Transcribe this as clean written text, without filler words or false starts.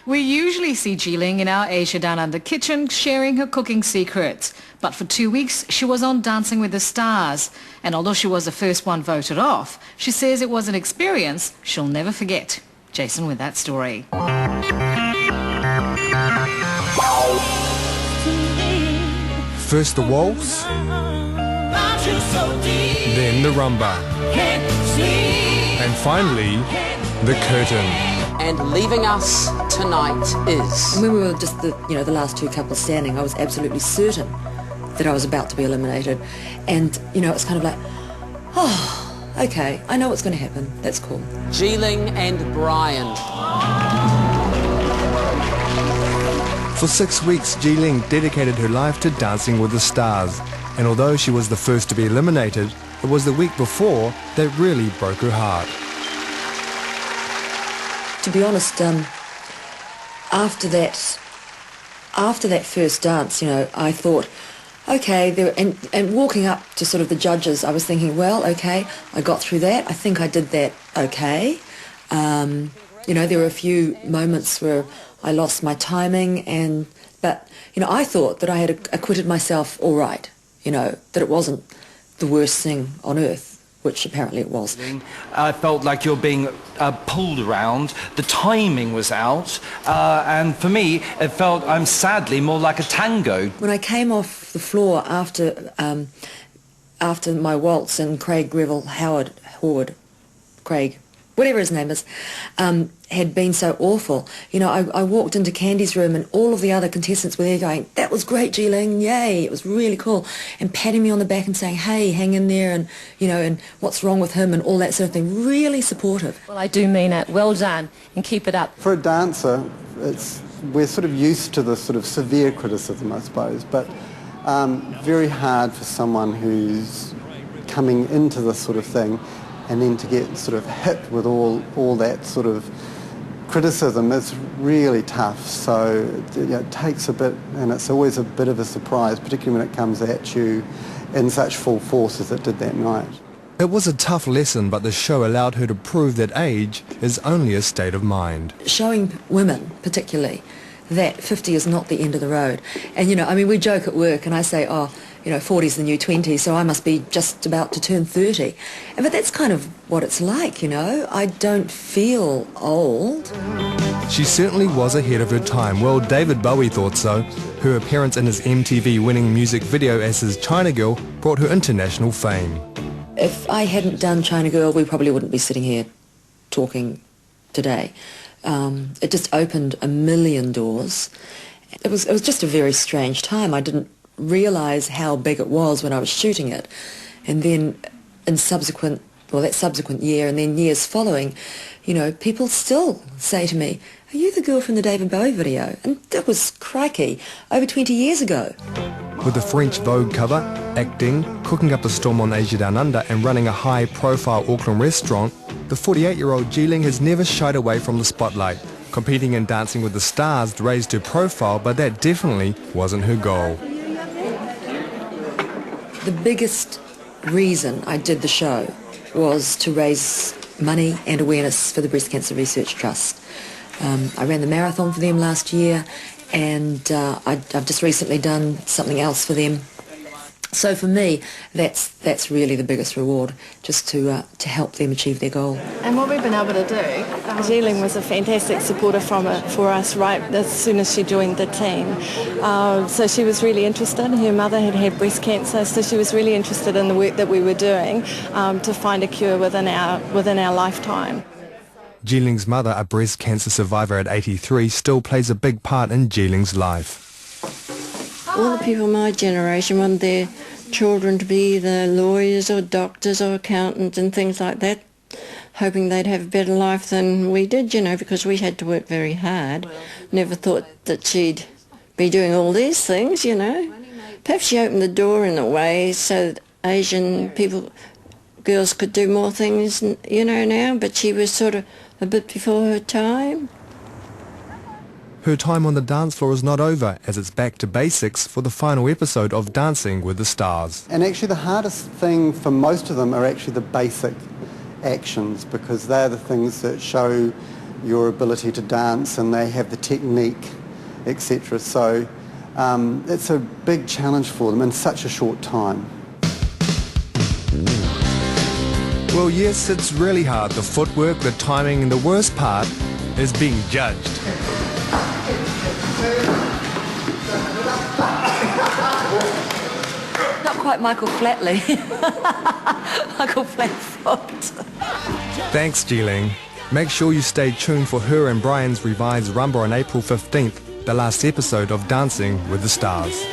We usually see Geeling in our Asia Downunder kitchen sharing her cooking secrets. But for 2 weeks she was on Dancing with the Stars. And although she was the first one voted off, she says it was an experience she'll never forget. Jason with that story. First the waltz, then the rumba, and finally the curtain. And leaving us tonight is... When we were just the last two couples standing, I was absolutely certain that I was about to be eliminated. And, it's kind of like, oh, okay, I know what's going to happen. That's cool. Geeling and Brian. For 6 weeks, Geeling dedicated her life to Dancing with the Stars. And although she was the first to be eliminated, it was the week before that really broke her heart. To be honest, after that first dance, I thought, okay, and walking up to sort of the judges, I was thinking, well, okay, I got through that. I think I did that okay. There were a few moments where I lost my timing, but I thought that I had acquitted myself all right, that it wasn't the worst thing on earth, which apparently it was. I felt like you're being pulled around, the timing was out, and for me it felt, I'm sadly, more like a tango. When I came off the floor after my waltz and Craig Greville Howard, Craig, whatever his name is, had been so awful. I walked into Candy's room and all of the other contestants were there going, that was great, Geeling, yay, it was really cool, and patting me on the back and saying, hey, hang in there, and, and what's wrong with him and all that sort of thing. Really supportive. Well, I do mean it. Well done, and keep it up. For a dancer, we're sort of used to the sort of severe criticism, I suppose, but very hard for someone who's coming into this sort of thing and then to get sort of hit with all that sort of criticism is really tough. So it takes a bit, and it's always a bit of a surprise, particularly when it comes at you in such full force as it did that night. It was a tough lesson, but the show allowed her to prove that age is only a state of mind. Showing women, particularly, that 50 is not the end of the road. And, we joke at work and I say, 40's the new 20, so I must be just about to turn 30. But that's kind of what it's like, I don't feel old. She certainly was ahead of her time. Well, David Bowie thought so. Her appearance in his MTV-winning music video as his China Girl brought her international fame. If I hadn't done China Girl, we probably wouldn't be sitting here talking today. It just opened a million doors. It was just a very strange time. I didn't realise how big it was when I was shooting it, and then in that subsequent year and then years following, people still say to me, are you the girl from the David Bowie video? And that was, crikey, over 20 years ago. With a French Vogue cover, acting, cooking up a storm on Asia Downunder and running a high-profile Auckland restaurant, the 48-year-old Geeling has never shied away from the spotlight. Competing in Dancing with the Stars raised her profile, but that definitely wasn't her goal. The biggest reason I did the show was to raise money and awareness for the Breast Cancer Research Trust. I ran the marathon for them last year, and I've just recently done something else for them. So for me, that's really the biggest reward, just to help them achieve their goal. And what we've been able to do, Geeling was a fantastic supporter for us right as soon as she joined the team. So she was really interested. Her mother had had breast cancer, so she was really interested in the work that we were doing to find a cure within our lifetime. Geeling's mother, a breast cancer survivor at 83, still plays a big part in Geeling's life. All the people my generation want their children to be either lawyers or doctors or accountants and things like that, hoping they'd have a better life than we did, because we had to work very hard. Never thought that she'd be doing all these things, Perhaps she opened the door in a way so that Asian girls could do more things, now, but she was sort of a bit before her time. Her time on the dance floor is not over, as it's back to basics for the final episode of Dancing with the Stars. And actually the hardest thing for most of them are actually the basic actions, because they're the things that show your ability to dance, and they have the technique, etc. So it's a big challenge for them in such a short time. Well, yes, it's really hard. The footwork, the timing, and the worst part is being judged. Not quite Michael Flatley. Michael Flatfoot. Thanks, Geeling. Make sure you stay tuned for her and Brian's revised rumba on April 15th, the last episode of Dancing with the Stars.